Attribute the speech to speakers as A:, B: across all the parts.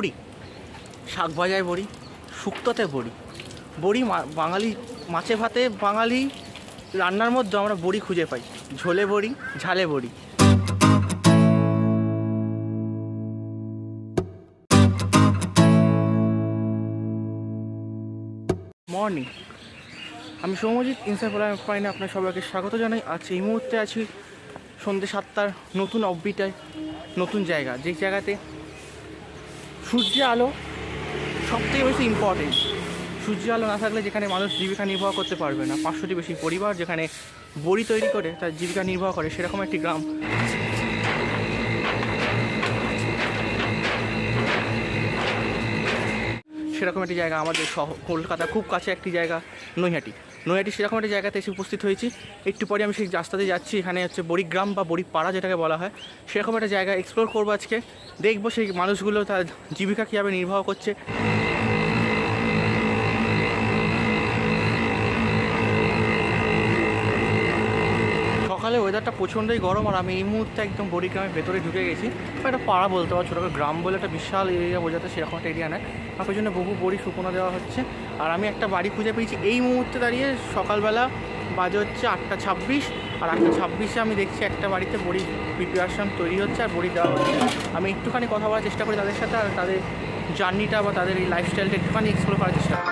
A: বড়ি, শাক ভাজায় বড়ি, শুক্তোতে বড়ি, বড়ি বাঙালি মাছে ভাতে বাঙালি রান্নার মধ্যে আমরা বড়ি খুঁজে পাই। ঝোলে বড়ি, ঝালে বড়ি। মর্নিং, আমি সৌম্যজিৎ ইনসাইড পয়েন্টে আপনার সবাইকে স্বাগত জানাই। আজ এই মুহূর্তে আছি সন্ধ্যে 7টার নতুন অববিটায়, নতুন জায়গা, যে জায়গাতে সূর্যের আলো সবথেকে বেশি ইম্পর্টেন্ট। সূর্যের আলো না থাকলে যেখানে মানুষ জীবিকা নির্বাহ করতে পারবে না। 500টি বেশি পরিবার যেখানে বড়ি তৈরি করে তার জীবিকা নির্বাহ করে, সেরকম একটি গ্রাম। সেরকম একটি জায়গা আমাদের কলকাতা খুব কাছে একটি জায়গা নৈহাটি। সেরকম একটা জায়গাতে এসে উপস্থিত হয়েছি। একটু পরে আমি সেই রাস্তাতে যাচ্ছি, এখানে হচ্ছে বড়িগ্রাম বা বড়িপাড়া যেটাকে বলা হয়, সেরকম একটা জায়গা এক্সপ্লোর করবো আজকে। দেখবো সেই মানুষগুলো তার জীবিকা কীভাবে নির্বাহ করছে। সকালে ওয়েদারটা প্রচণ্ডই গরম, আর আমি এই মুহূর্তে একদম বড়িগ্রামের ভেতরে ঢুকে গেছি। একটা পাড়া বলতে পারো, ছোটো করে গ্রাম বলে একটা বিশাল এরিয়া বোঝাতে সেরকম একটা এরিয়া নয়। আমার পেছনে বহু বড়ি শুকনো দেওয়া হচ্ছে, আর আমি একটা বাড়ি খুঁজে পেয়েছি এই মুহূর্তে দাঁড়িয়ে। সকালবেলা বাজে হচ্ছে 8:26, আর 8:26-এ আমি দেখছি একটা বাড়িতে বড়ি প্রিপারেশন তৈরি হচ্ছে আর বড়ি দেওয়া হচ্ছে। আমি একটুখানি কথা বলার চেষ্টা করি তাদের সাথে, আর তাদের জার্নিটা বা তাদের এই লাইফস্টাইলটা একটুখানি এক্সপ্লোর করার চেষ্টা করি।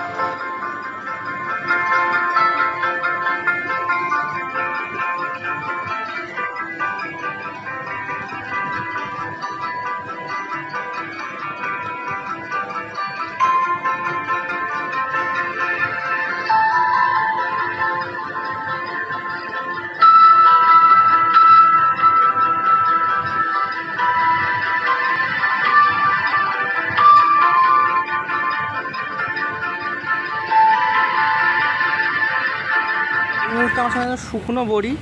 A: আমার সামনে শুকনো বড়ি,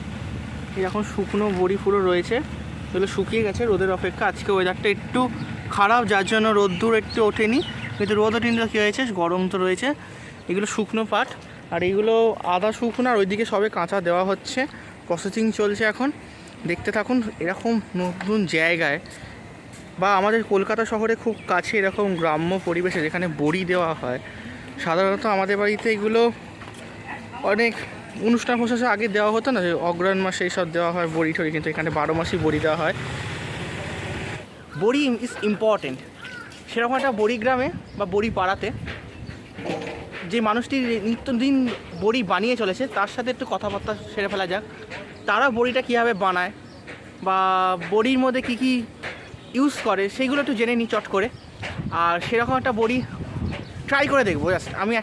A: এখন শুকনো বড়ি পুরো রয়েছে, এগুলো শুকিয়ে গেছে রোদের অপেক্ষা। আজকে ওয়েদারটা একটু খারাপ, যার জন্য রোদ্দুর একটু ওঠেনি, কিন্তু রোদ ওঠেনি কী হয়েছে, গরম তো রয়েছে। এগুলো শুকনো পাট, আর এইগুলো আদা শুকনো, আর ওইদিকে সবে কাঁচা দেওয়া হচ্ছে, প্রসেসিং চলছে এখন। দেখতে থাকুন। এরকম নতুন জায়গায় বা আমাদের কলকাতা শহরে খুব কাছে এরকম গ্রাম্য পরিবেশে যেখানে বড়ি দেওয়া হয়, সাধারণত আমাদের বাড়িতে এগুলো অনেক অনুষ্ঠান প্রশাসে আগে দেওয়া হতো না, যে অগ্রহায়ণ মাসে এইসব দেওয়া হয় বড়ি টড়ি, কিন্তু এখানে 12 মাসই বড়ি দেওয়া হয়। বড়ি ইজ ইম্পর্টেন্ট। সেরকম একটা বড়িগ্রামে বা বড়ি পাড়াতে যে মানুষটি নিত্যদিন বড়ি বানিয়ে চলেছে, তার সাথে একটু কথাবার্তা সেরে ফেলা যাক। তারা বড়িটা কীভাবে বানায় বা বড়ির মধ্যে কী কী ইউজ করে সেইগুলো একটু জেনে নিই চট করে। আর সেরকম একটা বড়ি ট্রাই করে দেখবো। আমি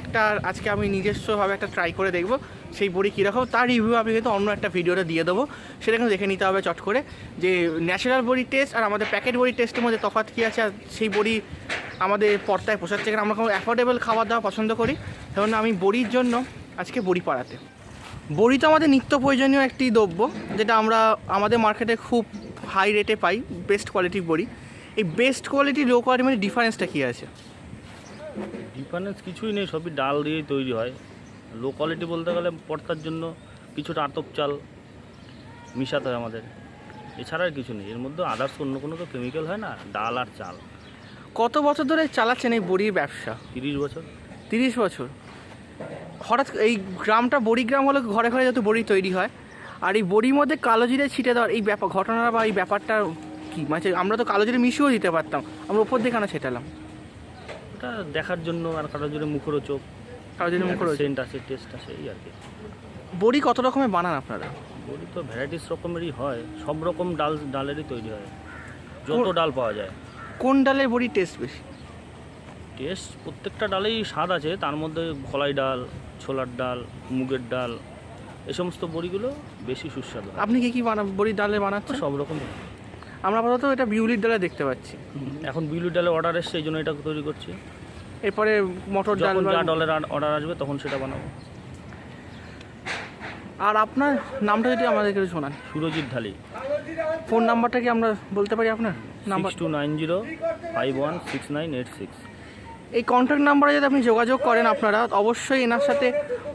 A: আজকে আমি নিজস্বভাবে একটা ট্রাই করে দেখবো সেই বড়ি কীরকম। তার রিভিউ আমি কিন্তু অন্য একটা ভিডিওতে দিয়ে দেবো, সেটা কিন্তু দেখে নিতে হবে চট করে, যে ন্যাচারাল বড়ির টেস্ট আর আমাদের প্যাকেট বড়ির টেস্টের মধ্যে তফাৎ কী আছে, আর সেই বড়ি আমাদের পর্দায় পোষাচ্ছে কিনা। আমরা কোনো অ্যাফোর্ডেবল খাবার দাওয়া পছন্দ করি, যেমন আমি বড়ির জন্য আজকে বড়ি পাড়াতে। বড়ি তো আমাদের নিত্য প্রয়োজনীয় একটি দ্রব্য, যেটা আমরা আমাদের মার্কেটে খুব হাই রেটে পাই, বেস্ট কোয়ালিটির বড়ি। এই বেস্ট কোয়ালিটি লো কোয়ালিটির মধ্যে ডিফারেন্সটা কী আছে?
B: ডিফারেন্স কিছুই নেই, সবই ডাল দিয়েই তৈরি হয়। লো কোয়ালিটি বলতে গেলে পর্তার জন্য কিছুটা আতপ চাল মিশাতে হয় আমাদের, এছাড়া আর কিছু নেই। এর মধ্যে আদার্স অন্য কোনো তো কেমিক্যাল হয় না, ডাল আর চাল।
A: কত বছর ধরে চালাচ্ছেন এই বড়ির ব্যবসা?
B: 30 বছর।
A: 30 বছর। হঠাৎ এই গ্রামটা বড়িগ্রাম হলে ঘরে ঘরে যত বড়ি তৈরি হয়, আর এই বড়ির মধ্যে কালো জিরে ছিটে দেওয়ার এই ঘটনা বা এই ব্যাপারটা কি? মানে আমরা তো কালো জিরে মিশিয়েও দিতে পারতাম, আমরা ওপর দিয়ে কেন ছেটালাম?
B: ওটা দেখার জন্য, আর কারোর জন্য মুখরোচক, কারোর জন্য মুখরোচক সেন্ট আছে, টেস্ট আছে, এই আর কি।
A: বড়ি কত রকমের বানান আপনারা?
B: বড়ি তো ভ্যারাইটিস রকমেরই হয়, সব রকম ডালেরই তৈরি হয়, যত ডাল পাওয়া যায়।
A: কোন ডালের বড়ি টেস্ট বেশি?
B: টেস্ট প্রত্যেকটা ডালেই স্বাদ আছে, তার মধ্যে কলাই ডাল, ছোলার ডাল, মুগের ডাল, এই সমস্ত বড়িগুলো বেশি সুস্বাদু।
A: আপনি কী বড়ি ডালে বানাচ্ছেন?
B: সব রকম।
A: আমরা আপাতত এটা বিউলির ডালে দেখতে পাচ্ছি।
B: এখন বিউলির ডালে অর্ডার এসছে, এই জন্য এটা তৈরি করছি।
A: এরপরে মটর ডাল,
B: যা ডালের অর্ডার আসবে তখন সেটা বানাবো।
A: আর আপনার নামটা যদি আমাদেরকে শোনান?
B: সুরজিৎ ঢালি।
A: ফোন নাম্বারটা কি আমরা বলতে পারি আপনার? নাম্বার
B: 6290516986।
A: এই কন্ট্যাক্ট নাম্বারে যদি আপনি যোগাযোগ করেন, আপনারা অবশ্যই এনার সাথে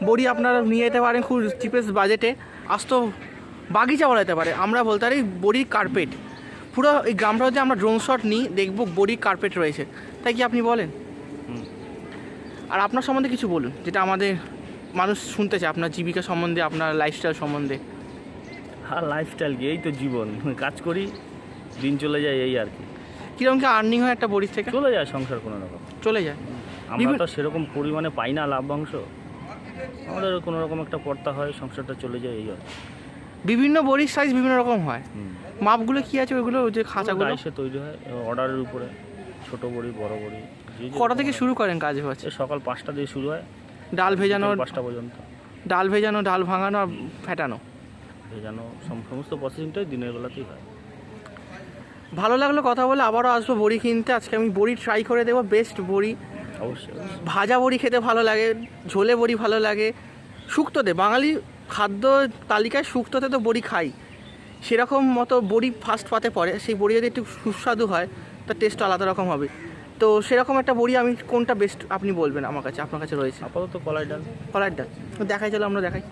A: বড়ি আপনারা নিয়ে যেতে পারেন খুব চিপেস্ট বাজেটে। আস্ত বাগিচা বলা যেতে পারে, আমরা বলতে পারি বড়ির কার্পেট। পুরো এই গ্রামটা যদি আমরা ড্রোন শট নিই দেখবো বড়ির কার্পেট রয়েছে, তাই কি আপনি বলেন?
B: হুম।
A: আর আপনার সম্বন্ধে কিছু বলুন, যেটা আমাদের মানুষ শুনতে চায়, আপনার জীবিকা সম্বন্ধে, আপনার লাইফস্টাইল সম্বন্ধে।
B: আর লাইফস্টাইল কি, এই তো জীবন, কাজ করি, দিন চলে যায়, এই আর কি।
A: কীরকম কি আর্নিং হয় একটা বড়ির থেকে?
B: চলে যায় সংসার কোনো রকম,
A: চলে যায়।
B: আমরা তো সেরকম পরিমাণে পাই না লাভ্যাংশ, আমাদের কোনো রকম একটা পড়তা হয়, সংসারটা চলে যায়, এই আর কি।
A: বিভিন্ন বড়ির সাইজ বিভিন্ন রকম হয়, মাপগুলো কি আছে ওইগুলো, ওই যে খাঁচাগুলো
B: এসে তৈরি হয় অর্ডারের উপরে, ছোট বড়ি বড় বড়ি।
A: কটা থেকে শুরু করেন কাজ হচ্ছে?
B: সকাল 5টা দিয়ে শুরু হয়,
A: ডাল ভেজানো
B: 5টা পর্যন্ত।
A: ডাল ভেজানো, ডাল ভাঙানো আর ফেটানো,
B: ভেজানো সমস্ত প্রসেসিংটাই দিনের বেলাতেই হয়।
A: ভালো লাগলো কথা বলে, আবারও আসবো বড়ি কিনতে। আজকে আমি বড়ি ট্রাই করে দেবো, বেস্ট বড়ি।
B: অবশ্যই।
A: ভাজা বড়ি খেতে ভালো লাগে, ঝোলে বড়ি ভালো লাগে, শুক্তোতে, বাঙালি খাদ্য তালিকায় শুক্তোতে তো বড়ি খাই, সেরকম মতো বড়ি ফার্স্ট পাতে পড়ে। সেই বড়ি যদি একটু সুস্বাদু হয় তার টেস্ট আলাদা রকম হবে। তো সেরকম একটা বড়ি আমি কোনটা বেস্ট আপনি বলবেন আমার কাছে, আপনার কাছে রয়েছে?
B: আপাতত কলাই ডাল।
A: কলাই ডাল দেখাই, চলো আমরা দেখাই।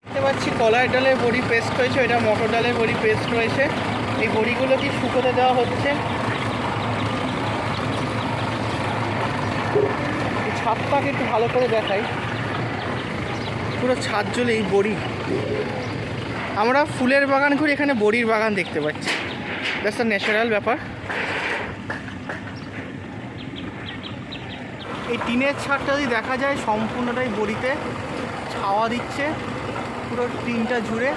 A: দেখতে পাচ্ছি কলাই ডালের বড়ি পেস্ট রয়েছে, এটা মটর ডালের বড়ি পেস্ট রয়েছে। এই বড়িগুলো কি শুকোতে দেওয়া হচ্ছে। ছাদটাকে একটু ভালো করে দেখাই, পুরো ছাদ জুড়ে এই বড়ি। আমরা ফুলের বাগান ঘুরে, এখানে বড়ির বাগান দেখতে পাচ্ছি, দ্যাটস আ ন্যাচারাল ব্যাপার। এই টিনের ছাদটা যদি দেখা যায় সম্পূর্ণটাই বড়িতে ছাওয়া দিচ্ছে, পুরো টিনটা জুড়ে।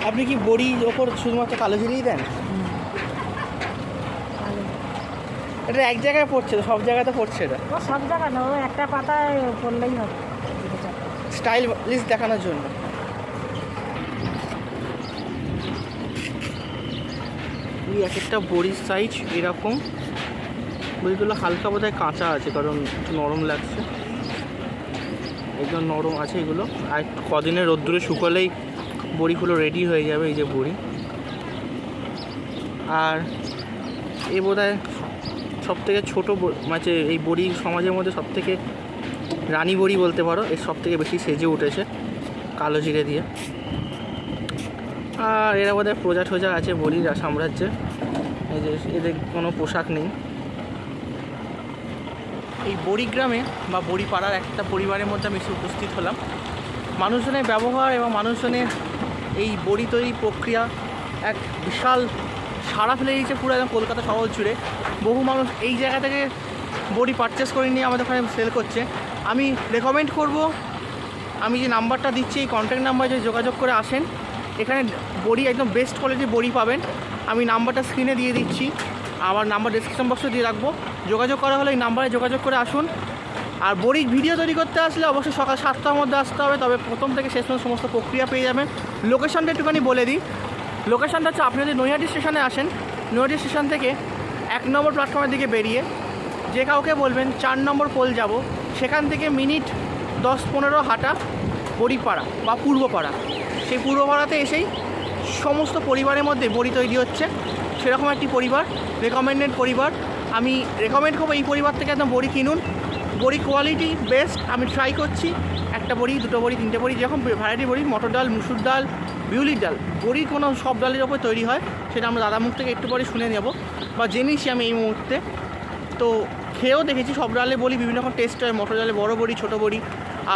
A: আপনি কি বড়ির ওপর শুধুমাত্র কালো জিরেই দেন? এটা এক জায়গায় পড়ছে, সব জায়গাতে পড়ছে এটা?
C: সব জায়গা না, একটা পাতায় পড়লেই হবে,
A: স্টাইল লিস্ট দেখানোর জন্য। এই এক একটা বড়ির সাইজ এরকম, বড়িগুলো হালকা বোধহয় কাঁচা আছে, কারণ একটু নরম লাগছে, একদম নরম আছে এগুলো। আর কদিনের রোদ্দুরে শুকালেই বড়িগুলো রেডি হয়ে যাবে। এই যে বড়ি, আর এ বোধহয় সবথেকে ছোটো মানে এই বড়ি সমাজের মধ্যে সবথেকে রানী বড়ি বলতে পারো, এর সবথেকে বেশি সেজে উঠেছে কালো জিরে দিয়ে। আর এরা বোধহয় প্রজা টোজা আছে বড়ির সাম্রাজ্যে, এই যে এদের কোনো পোশাক নেই। এই বড়ি গ্রামে বা বড়ি পাড়ার একটা পরিবারের মধ্যে আমি এসে উপস্থিত হলাম। মানুষজনের ব্যবহার এবং মানুষজনের এই বড়ি তৈরি প্রক্রিয়া এক বিশাল সাড়া ফেলে দিয়েছে পুরো একদম কলকাতা শহর জুড়ে। বহু মানুষ এই জায়গা থেকে বড়ি পারচেস করে নিয়ে আমাদের ওখানে সেল করছে। আমি রেকমেন্ড করব, আমি যে নাম্বারটা দিচ্ছি এই কন্ট্যাক্ট নাম্বারে যদি যোগাযোগ করে আসেন, এখানে বড়ি একদম বেস্ট কোয়ালিটির বড়ি পাবেন। আমি নাম্বারটা স্ক্রিনে দিয়ে দিচ্ছি, আমার নাম্বার ডেসক্রিপশন বক্সে দিয়ে রাখবো। যোগাযোগ করা হলে এই নাম্বারে যোগাযোগ করে আসুন। আর বড়ির ভিডিও তৈরি করতে আসলে অবশ্যই সকাল 7টার মধ্যে আসতে হবে, তবে প্রথম থেকে শেষ পর্যন্ত সমস্ত প্রক্রিয়া পেয়ে যাবেন। লোকেশনটা একটুখানি বলে দিই, লোকেশনটা হচ্ছে আপনি যদি নৈহাটি স্টেশনে আসেন, নৈহাটি স্টেশন থেকে 1 নম্বর প্ল্যাটফর্মের দিকে বেরিয়ে যে কাউকে বলবেন 4 নম্বর পোল যাব, সেখান থেকে মিনিট 10-15 হাঁটা বড়িপাড়া বা পূর্বপাড়া। সেই পূর্বপাড়াতে এসেই সমস্ত পরিবারের মধ্যে বড়ি তৈরি হচ্ছে, সেরকম একটি পরিবার, রেকমেন্ডেড পরিবার। আমি রেকমেন্ড করবো এই পরিবার থেকে একদম বড়ি কিনুন। বড়ি কোয়ালিটি বেস্ট, আমি ট্রাই করছি। একটা বড়ি, দুটো বড়ি, তিনটে বড়ি, যেরকম ভ্যারাইটি বড়ি, মটর ডাল, মুসুর ডাল, বিউলির ডাল, বড়ি কোনো সব ডালের ওপর তৈরি হয়, সেটা আমরা দাদা মুখ থেকে একটু পরে শুনে নেব বা জেনেছি আমি এই মুহূর্তে। তো খেয়েও দেখেছি, সব ডালে বড়ি বিভিন্ন রকম টেস্ট হয়, মটর ডালে বড় বড়ি, ছোটো বড়ি।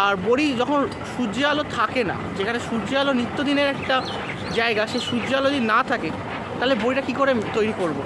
A: আর বড়ি যখন সূর্য আলো থাকে না, যেখানে সূর্য আলো নিত্যদিনের একটা জায়গা, সেই সূর্য আলো যদি না থাকে তাহলে বড়িটা কী করে তৈরি করব।